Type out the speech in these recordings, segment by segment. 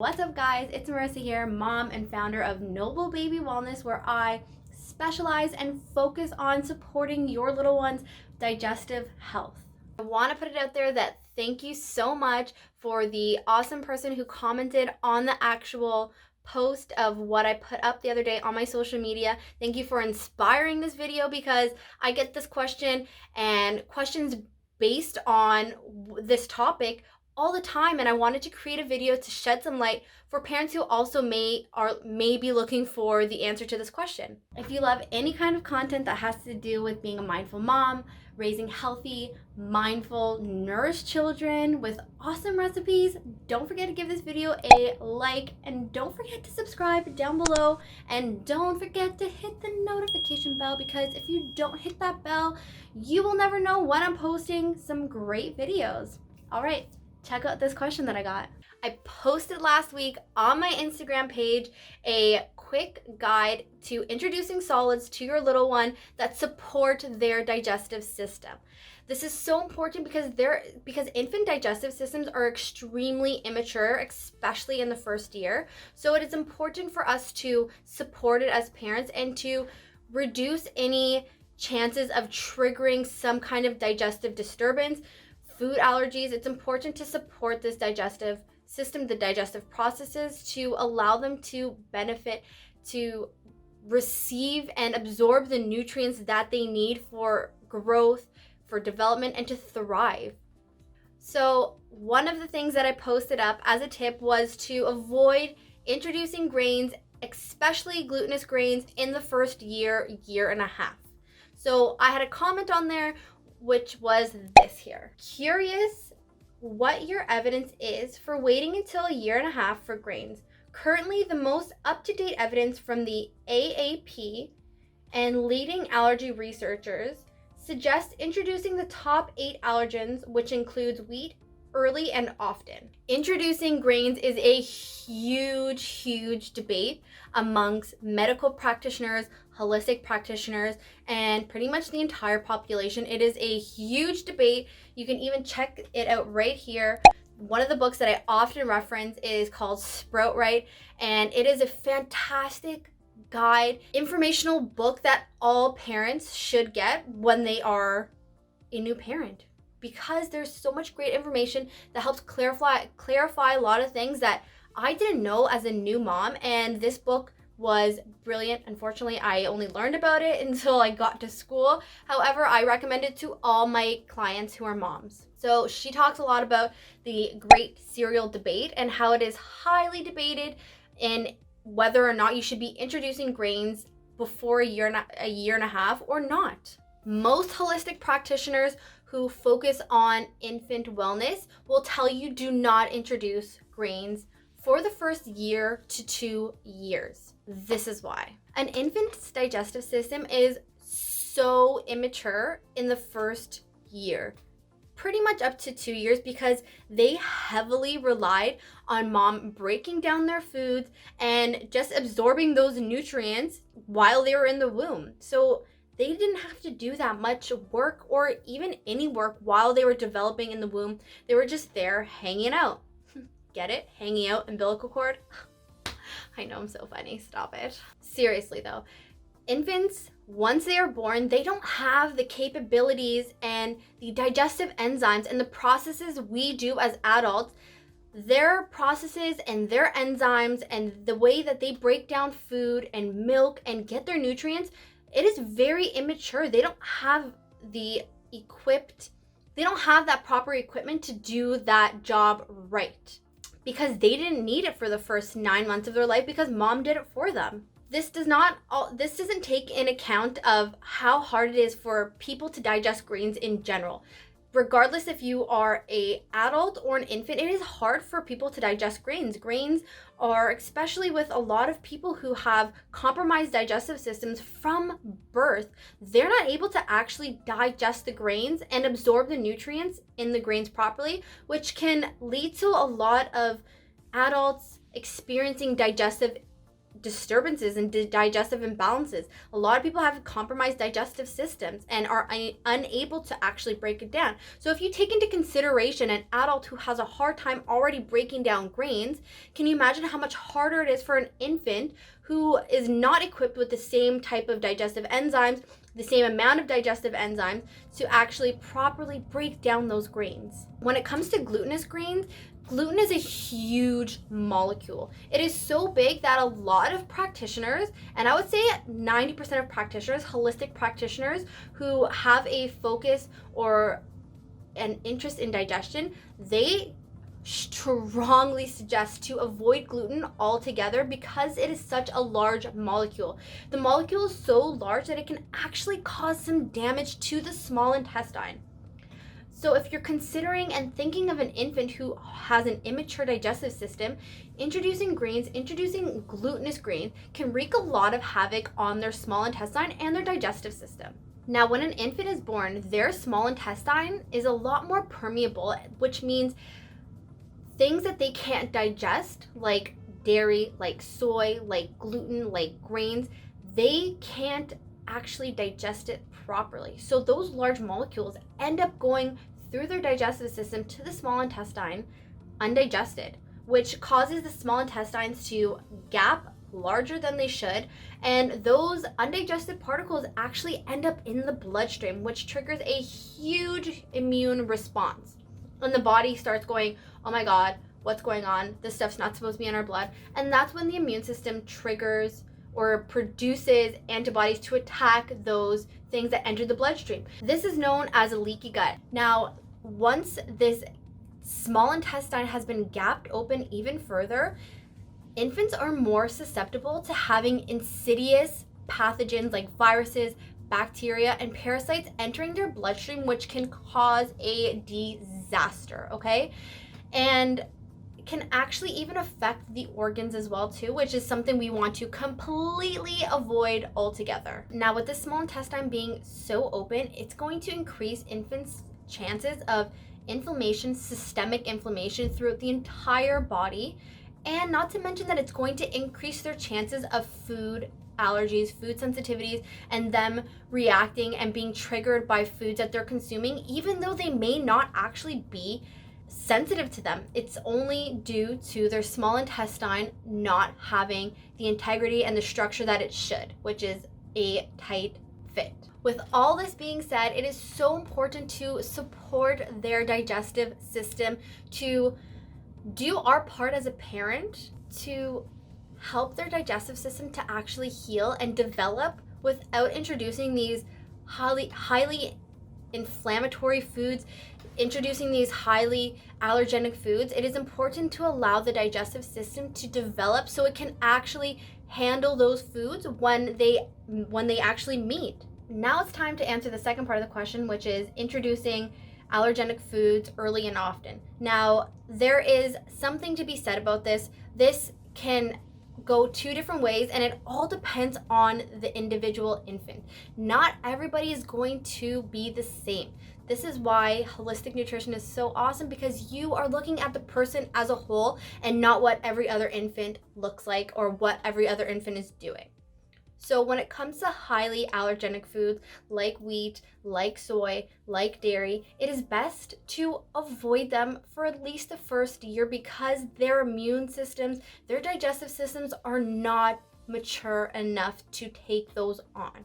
What's up, guys? It's Marissa here, mom and founder of Noble Baby Wellness, where I specialize and focus on supporting your little one's digestive health. I want to put it out there that thank you so much for the awesome person who commented on the actual post of what I put up the other day on my social media. Thank you for inspiring this video, because I get this question and questions based on this topic all the time, and I wanted to create a video to shed some light for parents who also may be looking for the answer to this question. If you love any kind of content that has to do with being a mindful mom, raising healthy, mindful, nourished children with awesome recipes, don't forget to give this video a like, and don't forget to subscribe down below, and don't forget to hit the notification bell, because if you don't hit that bell, you will never know when I'm posting some great videos. All right, check out this question that I got. I posted last week on my Instagram page a quick guide to introducing solids to your little one that support their digestive system. This is so important because infant digestive systems are extremely immature, especially in the first year. So it is important for us to support it as parents and to reduce any chances of triggering some kind of digestive disturbance, food allergies. It's important to support this digestive system, the digestive processes, to allow them to benefit, to receive and absorb the nutrients that they need for growth, for development, and to thrive. So one of the things that I posted up as a tip was to avoid introducing grains, especially glutinous grains, in the first year and a half. So I had a comment on there, which was this here. Curious what your evidence is for waiting until a year and a half for grains. Currently, the most up-to-date evidence from the AAP and leading allergy researchers suggests introducing the top 8 allergens, which includes wheat, early and often. Introducing grains is a huge debate amongst medical practitioners, holistic practitioners, and pretty much the entire population. It is a huge debate. You can even check it out right here. One of the books that I often reference is called Sprout Right, and it is a fantastic guide, informational book that all parents should get when they are a new parent, because there's so much great information that helps clarify a lot of things that I didn't know as a new mom, and this book was brilliant. Unfortunately, I only learned about it until I got to school. However, I recommend it to all my clients who are moms. So she talks a lot about the great cereal debate and how it is highly debated in whether or not you should be introducing grains before a year and a half or not. Most holistic practitioners who focus on infant wellness will tell you do not introduce grains for the first year to 2 years. This is why. An infant's digestive system is so immature in the first year, pretty much up to 2 years, because they heavily relied on mom breaking down their foods and just absorbing those nutrients while they were in the womb. So they didn't have to do that much work, or even any work, while they were developing in the womb. They were just there hanging out. Get it? Hanging out, umbilical cord? I know, I'm so funny. Stop it. Seriously though, infants, once they are born, they don't have the capabilities and the digestive enzymes and the processes we do as adults. Their processes and their enzymes and the way that they break down food and milk and get their nutrients, it is very immature. They don't have that proper equipment to do that job right, because they didn't need it for the first 9 months of their life, because mom did it for them. This doesn't take in account of how hard it is for people to digest grains in general. Regardless if you are an adult or an infant, it is hard for people to digest grains. Grains are, especially with a lot of people who have compromised digestive systems from birth, they're not able to actually digest the grains and absorb the nutrients in the grains properly, which can lead to a lot of adults experiencing digestive disturbances and digestive imbalances. A lot of people have compromised digestive systems and are unable to actually break it down. So if you take into consideration an adult who has a hard time already breaking down grains, can you imagine how much harder it is for an infant who is not equipped with the same type of digestive enzymes, the same amount of digestive enzymes to actually properly break down those grains? When it comes to glutinous grains, gluten is a huge molecule. It is so big that a lot of practitioners, and I would say 90% of practitioners, holistic practitioners who have a focus or an interest in digestion, they strongly suggest to avoid gluten altogether because it is such a large molecule. The molecule is so large that it can actually cause some damage to the small intestine. So if you're considering and thinking of an infant who has an immature digestive system, introducing glutinous grains can wreak a lot of havoc on their small intestine and their digestive system. Now, when an infant is born, their small intestine is a lot more permeable, which means things that they can't digest, like dairy, like soy, like gluten, like grains, they can't actually digest it properly. So those large molecules end up going through their digestive system to the small intestine undigested, which causes the small intestines to gap larger than they should, and those undigested particles actually end up in the bloodstream, which triggers a huge immune response. And the body starts going, oh my God, what's going on? This stuff's not supposed to be in our blood. And that's when the immune system triggers or produces antibodies to attack those things that enter the bloodstream. This is known as a leaky gut. Now, once this small intestine has been gapped open even further, infants are more susceptible to having insidious pathogens like viruses, bacteria, and parasites entering their bloodstream, which can cause a disaster, okay? And can actually even affect the organs as well too, which is something we want to completely avoid altogether. Now, with the small intestine being so open, it's going to increase infants' chances of inflammation, systemic inflammation throughout the entire body, and not to mention that it's going to increase their chances of food allergies, food sensitivities, and them reacting and being triggered by foods that they're consuming, even though they may not actually be sensitive to them. It's only due to their small intestine not having the integrity and the structure that it should, which is a tight fit. With all this being said, it is so important to support their digestive system, to do our part as a parent to help their digestive system to actually heal and develop without introducing these highly inflammatory foods, introducing these highly allergenic foods. It is important to allow the digestive system to develop so it can actually handle those foods when they actually meet. Now it's time to answer the second part of the question, which is introducing allergenic foods early and often. Now, there is something to be said about this. This can go two different ways, and it all depends on the individual infant. Not everybody is going to be the same. This is why holistic nutrition is so awesome, because you are looking at the person as a whole and not what every other infant looks like or what every other infant is doing. So when it comes to highly allergenic foods like wheat, like soy, like dairy, it is best to avoid them for at least the first year, because their immune systems, their digestive systems are not mature enough to take those on.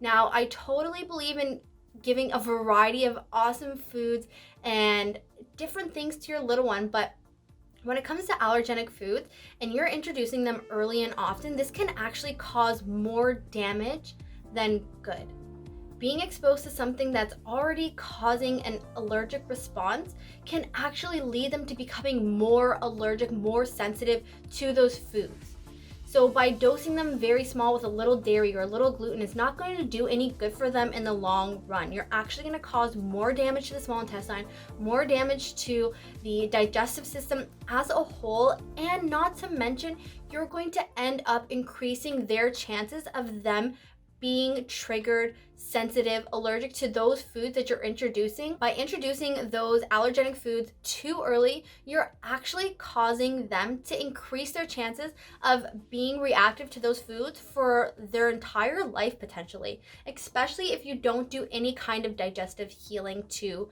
Now, I totally believe in giving a variety of awesome foods and different things to your little one, but when it comes to allergenic foods and you're introducing them early and often, this can actually cause more damage than good. Being exposed to something that's already causing an allergic response can actually lead them to becoming more allergic, more sensitive to those foods. So by dosing them very small with a little dairy or a little gluten, it's not going to do any good for them in the long run. You're actually going to cause more damage to the small intestine, more damage to the digestive system as a whole, and not to mention, you're going to end up increasing their chances of them being triggered, sensitive, allergic to those foods that you're introducing. By introducing those allergenic foods too early, you're actually causing them to increase their chances of being reactive to those foods for their entire life potentially, especially if you don't do any kind of digestive healing to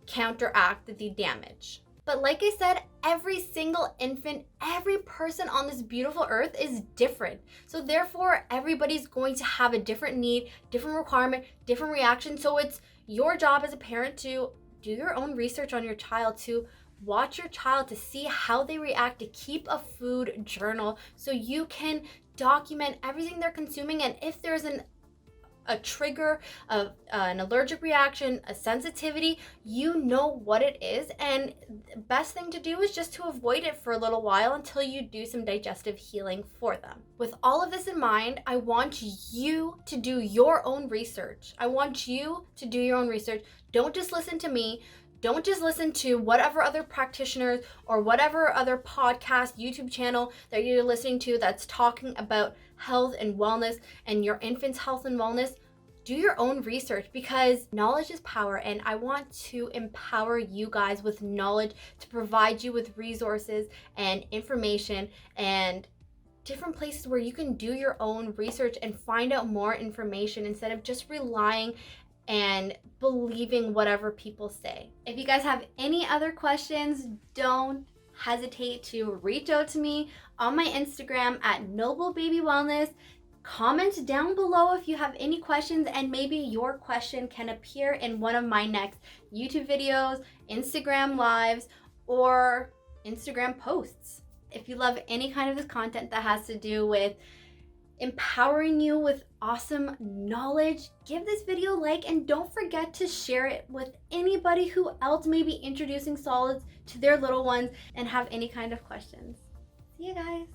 counteract the damage. But like I said, every single infant, every person on this beautiful earth is different. So therefore, everybody's going to have a different need, different requirement, different reaction. So it's your job as a parent to do your own research on your child, to watch your child, to see how they react, to keep a food journal so you can document everything they're consuming. And if there's a trigger, an allergic reaction, a sensitivity, you know what it is. And the best thing to do is just to avoid it for a little while until you do some digestive healing for them. With all of this in mind, I want you to do your own research. Don't just listen to me. Don't just listen to whatever other practitioners or whatever other podcast, YouTube channel that you're listening to that's talking about health and wellness and your infant's health and wellness. Do your own research, because knowledge is power, and I want to empower you guys with knowledge to provide you with resources and information and different places where you can do your own research and find out more information instead of just relying and believing whatever people say. If you guys have any other questions, don't hesitate to reach out to me on my Instagram at Noble Baby Wellness. Comment down below if you have any questions, and maybe your question can appear in one of my next YouTube videos, Instagram lives, or Instagram posts. If you love any kind of this content that has to do with empowering you with awesome knowledge, give this video a like, and don't forget to share it with anybody who else may be introducing solids to their little ones and have any kind of questions. See you guys.